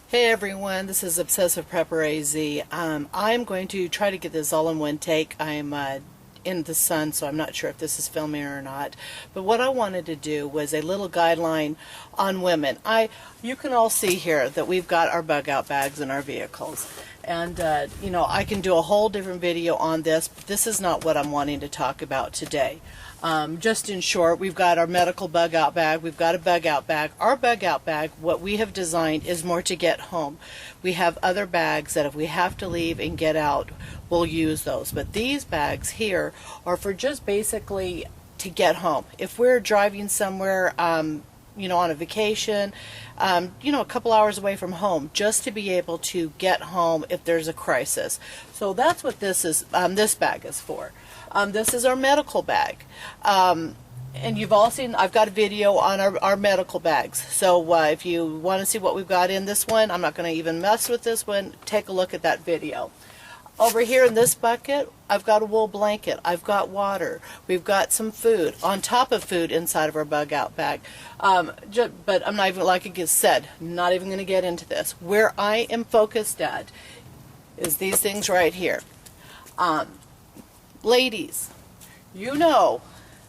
Hey everyone, this is Obsessive Prepper AZ. I'm going to try to get this all in one take. I'm in the sun, so I'm not sure if this is filming or not. But what I wanted to do was a little guideline on women. You can all see here that we've got our bug out bags in our vehicles. And, you know, I can do a whole different video on this, but this is not what I'm wanting to talk about today. Just in short, we've got our medical bug out bag, we've got a bug out bag. Our bug out bag, what we have designed is more to get home. We have other bags that if we have to leave and get out, we'll use those. But these bags here are for just basically to get home. If we're driving somewhere, you know, on a vacation, you know, a couple hours away from home, just to be able to get home if there's a crisis. So that's what this is. This bag is for. This is our medical bag. And you've all seen, I've got a video on our medical bags. So if you want to see what we've got in this one, I'm not going to even mess with this one. Take a look at that video. Over here in this bucket, I've got a wool blanket. I've got water. We've got some food on top of food inside of our bug out bag. But I'm not even, like I said, not even going to get into this. Where I am focused at is these things right here. Ladies, you know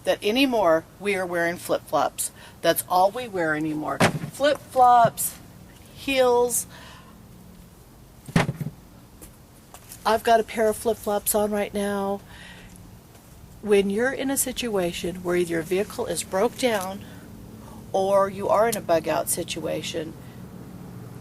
that anymore we are wearing flip-flops. That's all we wear anymore. Flip-flops, heels. I've got a pair of flip-flops on right now. When you're in a situation where either your vehicle is broke down or you are in a bug-out situation,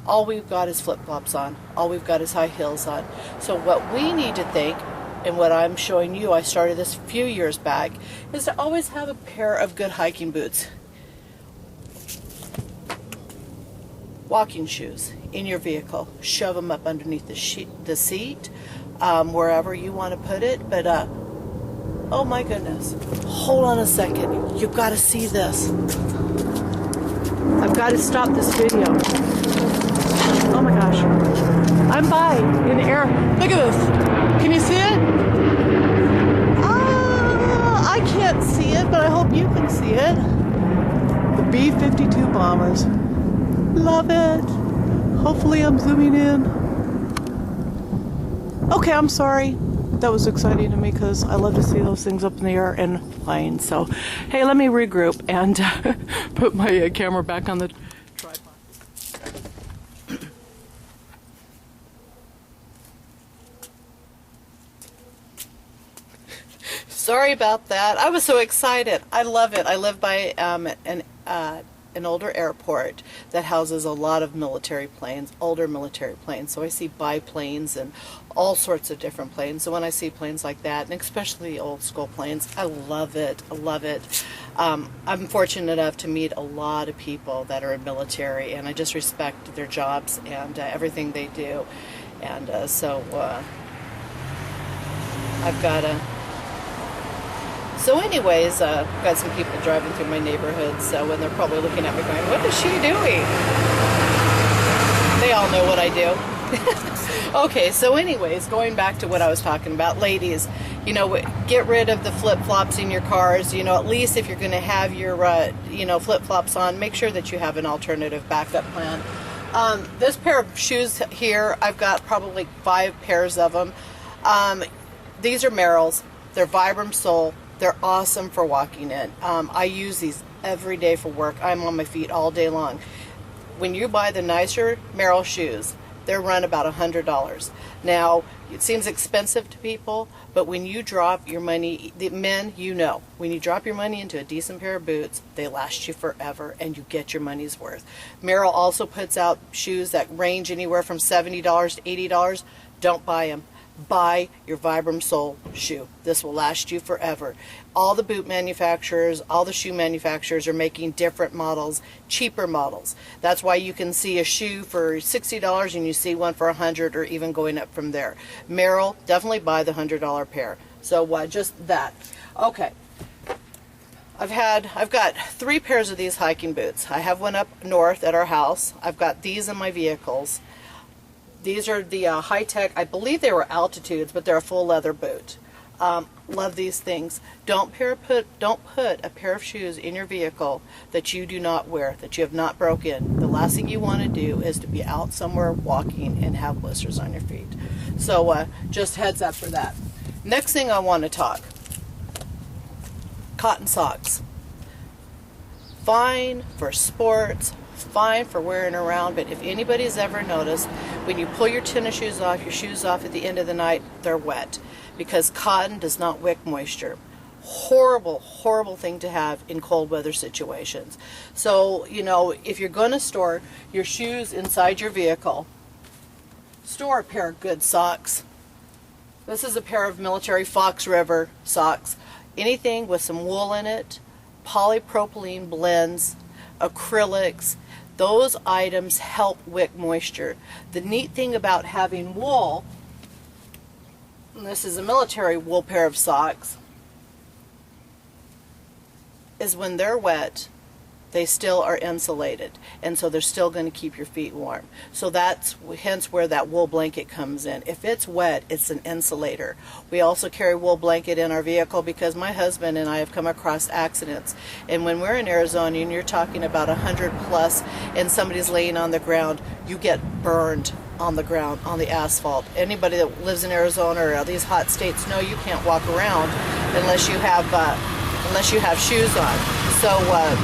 all we've got is flip-flops on. All we've got is high heels on. So what we need to think, and what I'm showing you, I started this a few years back, is to always have a pair of good hiking boots. Walking shoes in your vehicle. Shove them up underneath the seat, wherever you want to put it. But, oh my goodness. Hold on a second. You've got to see this. I've got to stop this video. Oh my gosh. I'm by in the air. Look at this. Can you see it? I can't see it, but I hope you can see it. The B-52 bombers. Love it. Hopefully I'm zooming in. Okay, I'm sorry. That was exciting to me because I love to see those things up in the air and flying. So, hey, let me regroup and put my camera back on the tripod. Sorry about that. I was so excited. I love it. I live by an older airport that houses a lot of military planes, older military planes. So I see biplanes and all sorts of different planes. So when I see planes like that, and especially old school planes, I love it. I love it. I'm fortunate enough to meet a lot of people that are in military, and I just respect their jobs and everything they do. And so I've got a... So anyways, I've got some people driving through my neighborhood, so and they're probably looking at me going, what is she doing? They all know what I do. Okay, so anyways, going back to what I was talking about, ladies, you know, get rid of the flip-flops in your cars. You know, at least if you're going to have your, you know, flip-flops on, make sure that you have an alternative backup plan. This pair of shoes here, I've got probably 5 pairs of them. These are Merrell's. They're Vibram Sole. They're awesome for walking in. I use these every day for work. I'm on my feet all day long. When you buy the nicer Merrell shoes, they're run about $100. Now, it seems expensive to people, but when you drop your money, the men, you know, when you drop your money into a decent pair of boots, they last you forever and you get your money's worth. Merrell also puts out shoes that range anywhere from $70 to $80. Don't buy them. Buy your Vibram Sole shoe. This will last you forever. All the boot manufacturers, all the shoe manufacturers are making different models, cheaper models. That's why you can see a shoe for $60 and you see one for $100 or even going up from there. Merrell, definitely buy the $100 pair. So just that. Okay. I've got 3 pairs of these hiking boots. I have one up north at our house. I've got these in my vehicles. These are the high-tech, I believe they were Altitudes, but they're a full leather boot. Love these things. Don't put a pair of shoes in your vehicle that you do not wear, that you have not broken. The last thing you want to do is to be out somewhere walking and have blisters on your feet. So just heads up for that. Next thing I want to talk, cotton socks. Fine for sports, fine for wearing around, but if anybody's ever noticed, when you pull your tennis shoes off, your shoes off at the end of the night, they're wet, because cotton does not wick moisture. Horrible, horrible thing to have in cold weather situations. So, you know, if you're going to store your shoes inside your vehicle, store a pair of good socks. This is a pair of military Fox River socks. Anything with some wool in it, polypropylene blends, acrylics, those items help wick moisture. The neat thing about having wool, and this is a military wool pair of socks, is when they're wet, they still are insulated, and so they're still going to keep your feet warm. So that's hence where that wool blanket comes in. If it's wet, it's an insulator. We also carry wool blanket in our vehicle because my husband and I have come across accidents, and when we're in Arizona and you're talking about 100 plus and somebody's laying on the ground, you get burned on the ground, on the asphalt. Anybody that lives in Arizona or these hot states know you can't walk around unless you have shoes on. So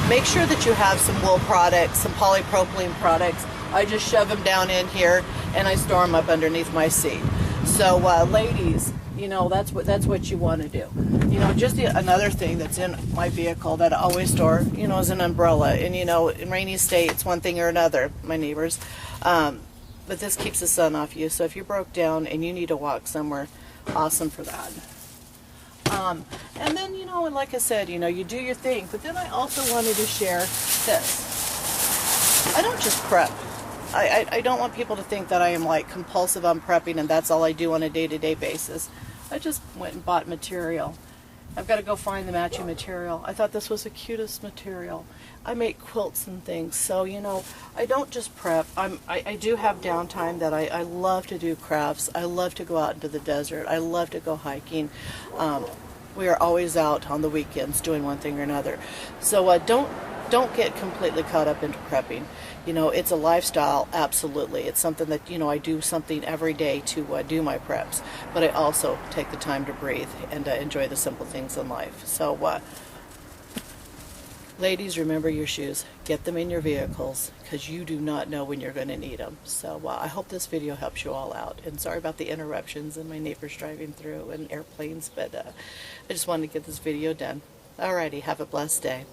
make sure that you have some wool products, some polypropylene products. I just shove them down in here and I store them up underneath my seat. So ladies, you know, that's what you want to do. You know, just another thing that's in my vehicle that I always store, you know, is an umbrella. And you know, in rainy states, one thing or another, my neighbors. But this keeps the sun off you. So if you broke down and you need to walk somewhere, awesome for that. And then, you know, and like I said, you know, you do your thing. But then I also wanted to share this. I don't just prep. I don't want people to think that I am like compulsive on prepping and that's all I do on a day-to-day basis. I just went and bought material. I've got to go find the matching material. I thought this was the cutest material. I make quilts and things, so you know, I don't just prep. I do have downtime that I love to do crafts. I love to go out into the desert. I love to go hiking. We are always out on the weekends doing one thing or another. So don't get completely caught up into prepping. You know, it's a lifestyle, absolutely. It's something that, you know, I do something every day to do my preps. But I also take the time to breathe and enjoy the simple things in life. So, ladies, remember your shoes. Get them in your vehicles because you do not know when you're going to need them. So I hope this video helps you all out. And sorry about the interruptions and my neighbors driving through and airplanes, but I just wanted to get this video done. Alrighty, have a blessed day.